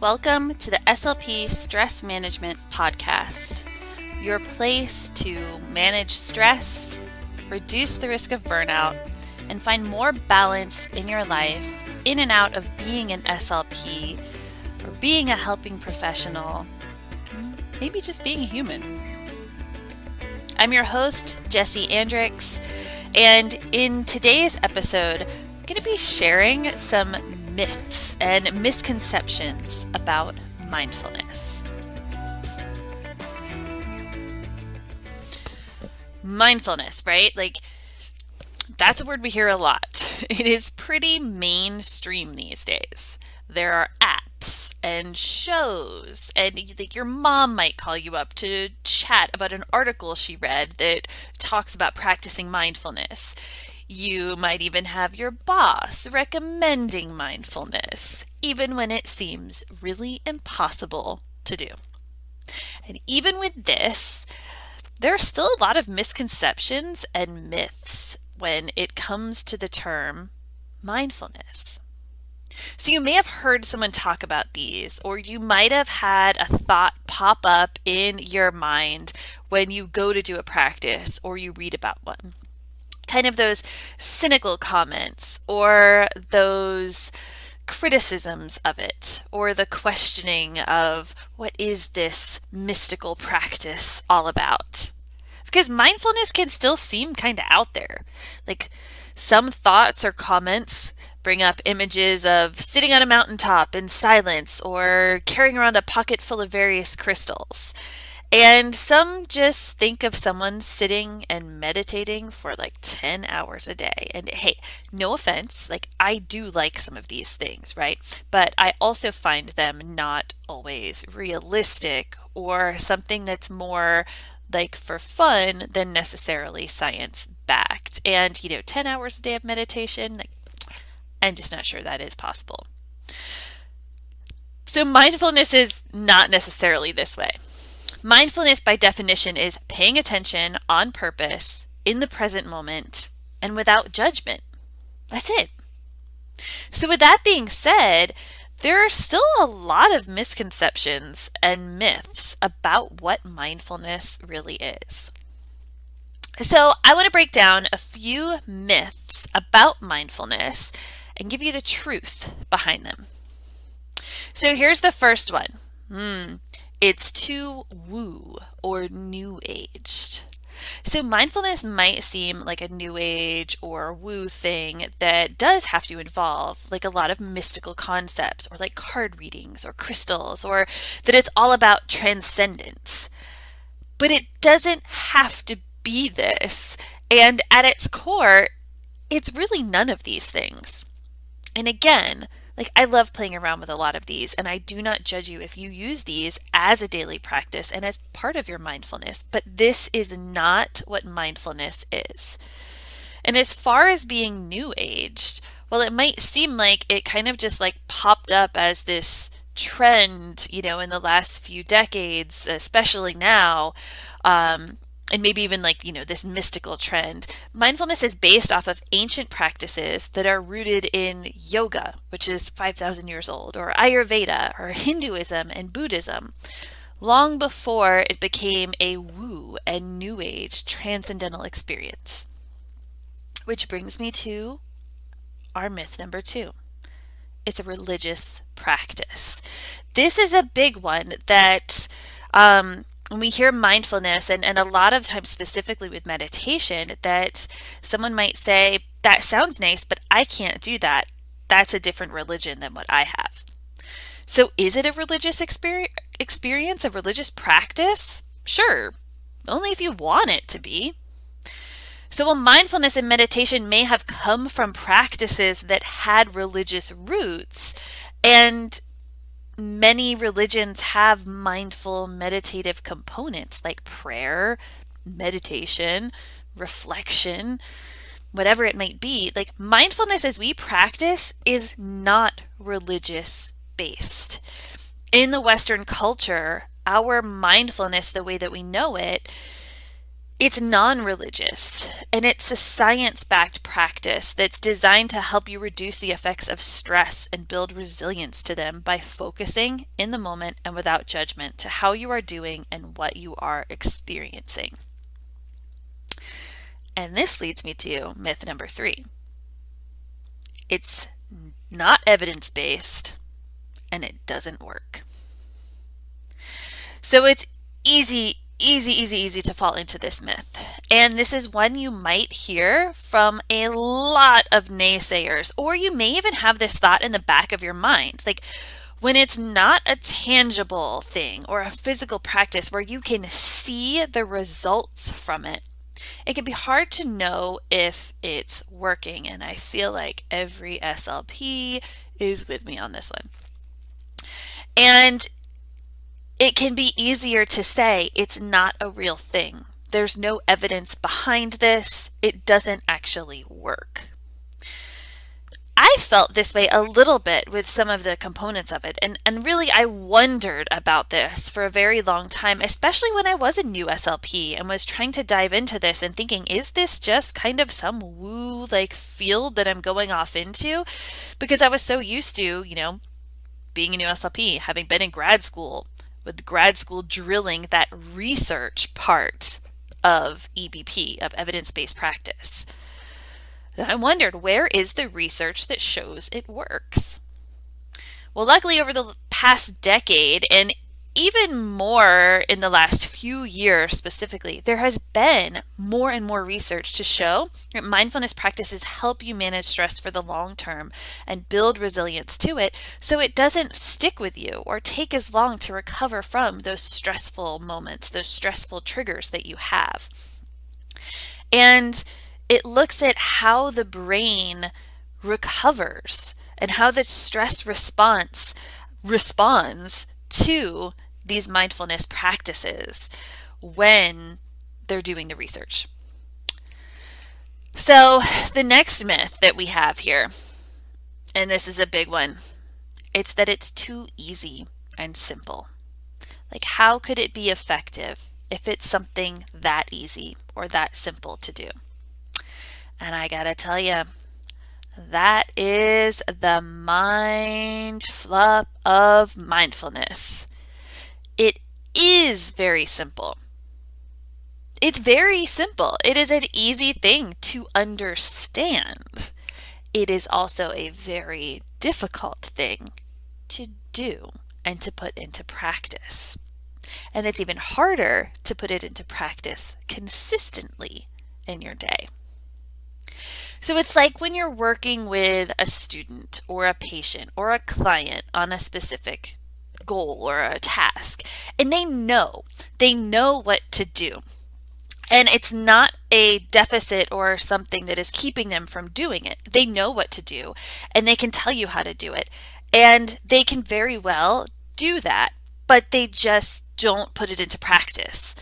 Welcome to the SLP Stress Management Podcast, your place to manage stress, reduce the risk of burnout, and find more balance in your life in and out of being an SLP or being a helping professional, maybe just being a human. I'm your host, Jessie Andricks, and in today's episode, I'm going to be sharing some myths and misconceptions about mindfulness. Mindfulness, right? That's a word we hear a lot. It is pretty mainstream these days. There are apps and shows, and your mom might call you up to chat about an article she read that talks about practicing mindfulness. You might even have your boss recommending mindfulness, even when it seems really impossible to do. And even with this, there are still a lot of misconceptions and myths when it comes to the term mindfulness. So you may have heard someone talk about these, or you might have had a thought pop up in your mind when you go to do a practice or you read about one. Kind of those cynical comments or those criticisms of it or the questioning of what is this mystical practice all about? Because mindfulness can still seem kind of out there. Some thoughts or comments bring up images of sitting on a mountaintop in silence or carrying around a pocket full of various crystals. And some just think of someone sitting and meditating for 10 hours a day. And hey, no offense, I do like some of these things, right? But I also find them not always realistic or something that's more for fun than necessarily science backed. And 10 hours a day of meditation, I'm just not sure that is possible. So mindfulness is not necessarily this way. Mindfulness, by definition, is paying attention on purpose, in the present moment, and without judgment. That's it. So with that being said, there are still a lot of misconceptions and myths about what mindfulness really is. So I want to break down a few myths about mindfulness and give you the truth behind them. So here's the first one. It's too woo or new aged. So mindfulness might seem like a new age or woo thing that does have to involve a lot of mystical concepts or card readings or crystals, or that it's all about transcendence. But it doesn't have to be this. And at its core, it's really none of these things. And again, I love playing around with a lot of these, and I do not judge you if you use these as a daily practice and as part of your mindfulness, but this is not what mindfulness is. And as far as being new aged, well, it might seem like it kind of just popped up as this trend, in the last few decades, especially now, and maybe even this mystical trend. Mindfulness is based off of ancient practices that are rooted in yoga, which is 5,000 years old, or Ayurveda, or Hinduism and Buddhism, long before it became a woo and new age transcendental experience. Which brings me to our myth number 2. It's a religious practice. This is a big one that when we hear mindfulness, and a lot of times specifically with meditation, that someone might say, that sounds nice, but I can't do that. That's a different religion than what I have. So is it a religious experience, a religious practice? Sure, only if you want it to be. So while mindfulness and meditation may have come from practices that had religious roots, and many religions have mindful meditative components like prayer, meditation, reflection, whatever it might be. Mindfulness as we practice is not religious based. In the Western culture, our mindfulness, the way that we know it, It's non-religious, and it's a science-backed practice that's designed to help you reduce the effects of stress and build resilience to them by focusing in the moment and without judgment to how you are doing and what you are experiencing. And this leads me to myth number 3. It's not evidence-based, and it doesn't work. So it's easy to fall into this myth. And this is one you might hear from a lot of naysayers, or you may even have this thought in the back of your mind. Like, when it's not a tangible thing or a physical practice where you can see the results from it, it can be hard to know if it's working. And I feel like every SLP is with me on this one. And it can be easier to say it's not a real thing. There's no evidence behind this. It doesn't actually work. I felt this way a little bit with some of the components of it. And really, I wondered about this for a very long time, especially when I was a new SLP and was trying to dive into this and thinking, is this just kind of some woo like field that I'm going off into? Because I was so used to, being a new SLP, having been in grad school, with grad school drilling that research part of EBP, of evidence-based practice. Then I wondered, where is the research that shows it works? Well, luckily over the past decade, and even more in the last few years specifically, there has been more and more research to show that mindfulness practices help you manage stress for the long term and build resilience to it so it doesn't stick with you or take as long to recover from those stressful moments, those stressful triggers that you have. And it looks at how the brain recovers and how the stress responds to these mindfulness practices when they're doing the research. So the next myth that we have here, and this is a big one, it's that it's too easy and simple. Like, how could it be effective if it's something that easy or that simple to do? And I gotta tell you, that is the mind flop of mindfulness. It is very simple. It's very simple. It is an easy thing to understand. It is also a very difficult thing to do and to put into practice. And it's even harder to put it into practice consistently in your day. So it's like when you're working with a student or a patient or a client on a specific goal or a task, and they know what to do. And it's not a deficit or something that is keeping them from doing it. They know what to do, and they can tell you how to do it. And they can very well do that, but they just don't put it into practice.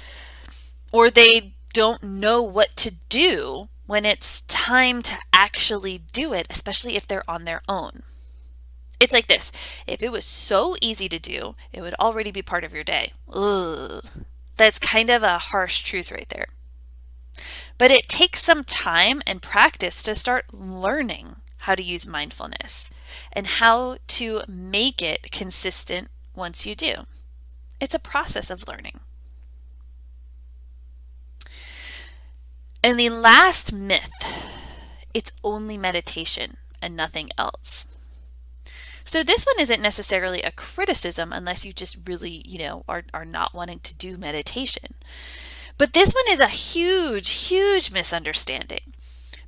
Or they don't know what to do when it's time to actually do it, especially if they're on their own. It's like this. If it was so easy to do, it would already be part of your day. Ugh. That's kind of a harsh truth right there. But it takes some time and practice to start learning how to use mindfulness and how to make it consistent once you do. It's a process of learning. And the last myth, it's only meditation and nothing else. So this one isn't necessarily a criticism unless you just really, are not wanting to do meditation. But this one is a huge misunderstanding.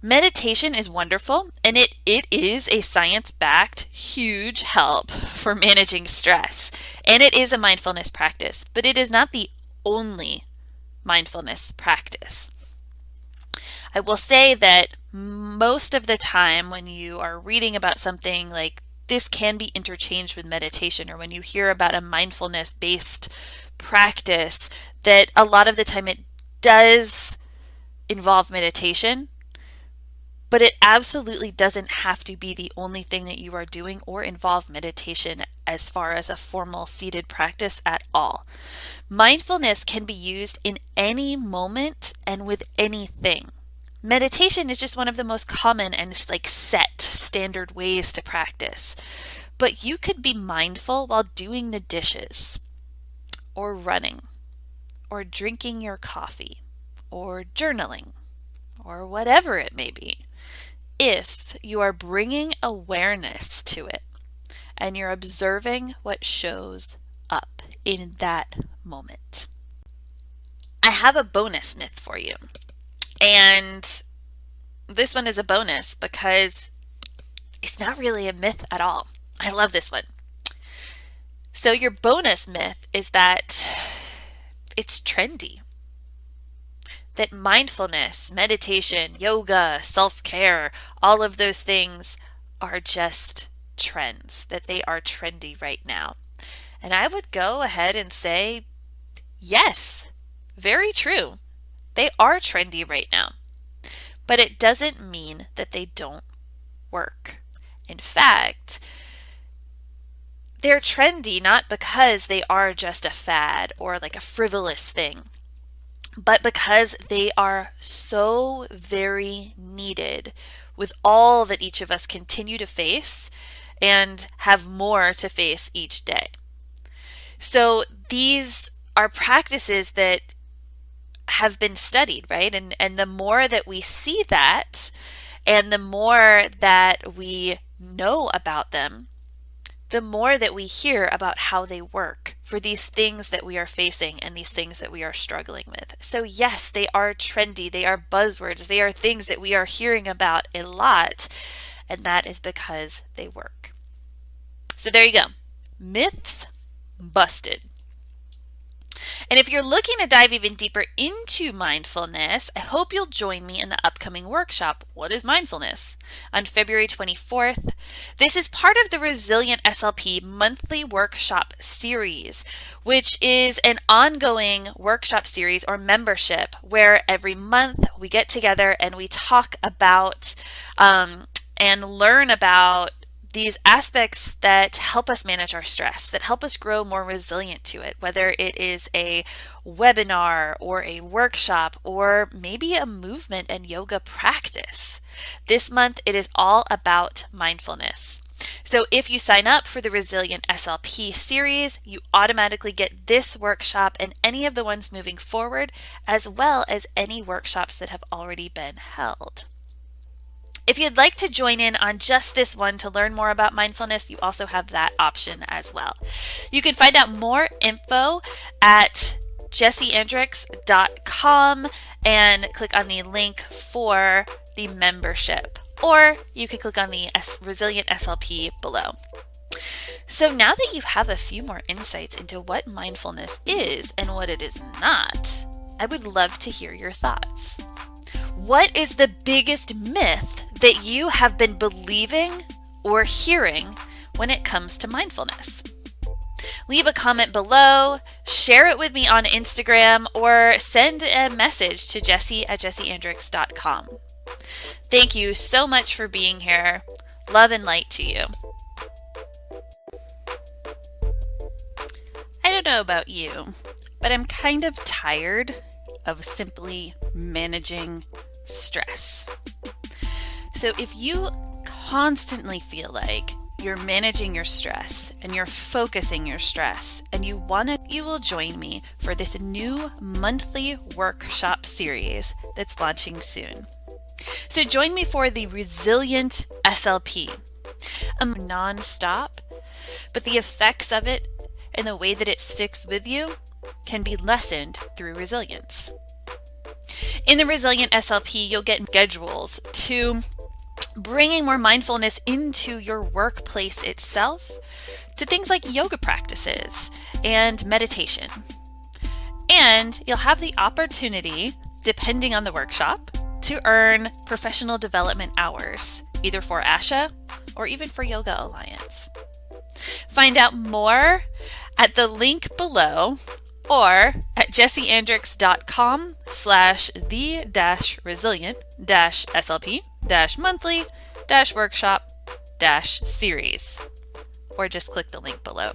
Meditation is wonderful, and it is a science-backed huge help for managing stress. And it is a mindfulness practice, but it is not the only mindfulness practice. I will say that most of the time when you are reading about something like this can be interchanged with meditation, or when you hear about a mindfulness-based practice, that a lot of the time it does involve meditation, But it absolutely doesn't have to be the only thing that you are doing or involve meditation as far as a formal seated practice at all. Mindfulness can be used in any moment and with anything. Meditation is just one of the most common and set standard ways to practice. But you could be mindful while doing the dishes, or running, or drinking your coffee, or journaling, or whatever it may be, if you are bringing awareness to it and you're observing what shows up in that moment. I have a bonus myth for you. And this one is a bonus because it's not really a myth at all. I love this one. So your bonus myth is that it's trendy. That mindfulness, meditation, yoga, self-care, all of those things are just trends, that they are trendy right now. And I would go ahead and say, yes, very true. They are trendy right now. But it doesn't mean that they don't work. In fact, they're trendy not because they are just a fad or like a frivolous thing, but because they are so very needed with all that each of us continue to face and have more to face each day. So these are practices that have been studied, right? And the more that we see that and the more that we know about them, the more that we hear about how they work for these things that we are facing and these things that we are struggling with. So yes, they are trendy, they are buzzwords, they are things that we are hearing about a lot, and that is because they work. So there you go. Myths busted. And if you're looking to dive even deeper into mindfulness, I hope you'll join me in the upcoming workshop, What is Mindfulness? On February 24th. This is part of the Resilient SLP monthly workshop series, which is an ongoing workshop series or membership where every month we get together and we talk about and learn about these aspects that help us manage our stress, that help us grow more resilient to it, whether it is a webinar or a workshop or maybe a movement and yoga practice. This month, it is all about mindfulness. So if you sign up for the Resilient SLP series, you automatically get this workshop and any of the ones moving forward, as well as any workshops that have already been held. If you'd like to join in on just this one to learn more about mindfulness, you also have that option as well. You can find out more info at jessieandrix.com and click on the link for the membership, or you can click on the Resilient SLP below. So now that you have a few more insights into what mindfulness is and what it is not, I would love to hear your thoughts. What is the biggest myth that you have been believing or hearing when it comes to mindfulness? Leave a comment below, share it with me on Instagram, or send a message to jessie@jessieandrix.com. Thank you so much for being here. Love and light to you. I don't know about you, but I'm kind of tired of simply managing stress. So if you constantly feel like you're managing your stress and you're focusing your stress and you will join me for this new monthly workshop series that's launching soon. So join me for the Resilient SLP. Non-stop, but the effects of it and the way that it sticks with you can be lessened through resilience. In the Resilient SLP, you'll get schedules to bringing more mindfulness into your workplace itself, to things like yoga practices and meditation. And you'll have the opportunity, depending on the workshop, to earn professional development hours, either for ASHA or even for Yoga Alliance. Find out more at the link below or at jesseandrix.com/the-resilient-slp-monthly-workshop-series, or just click the link below.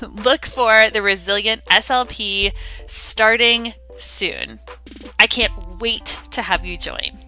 Look for the Resilient SLP starting soon. I can't wait to have you join.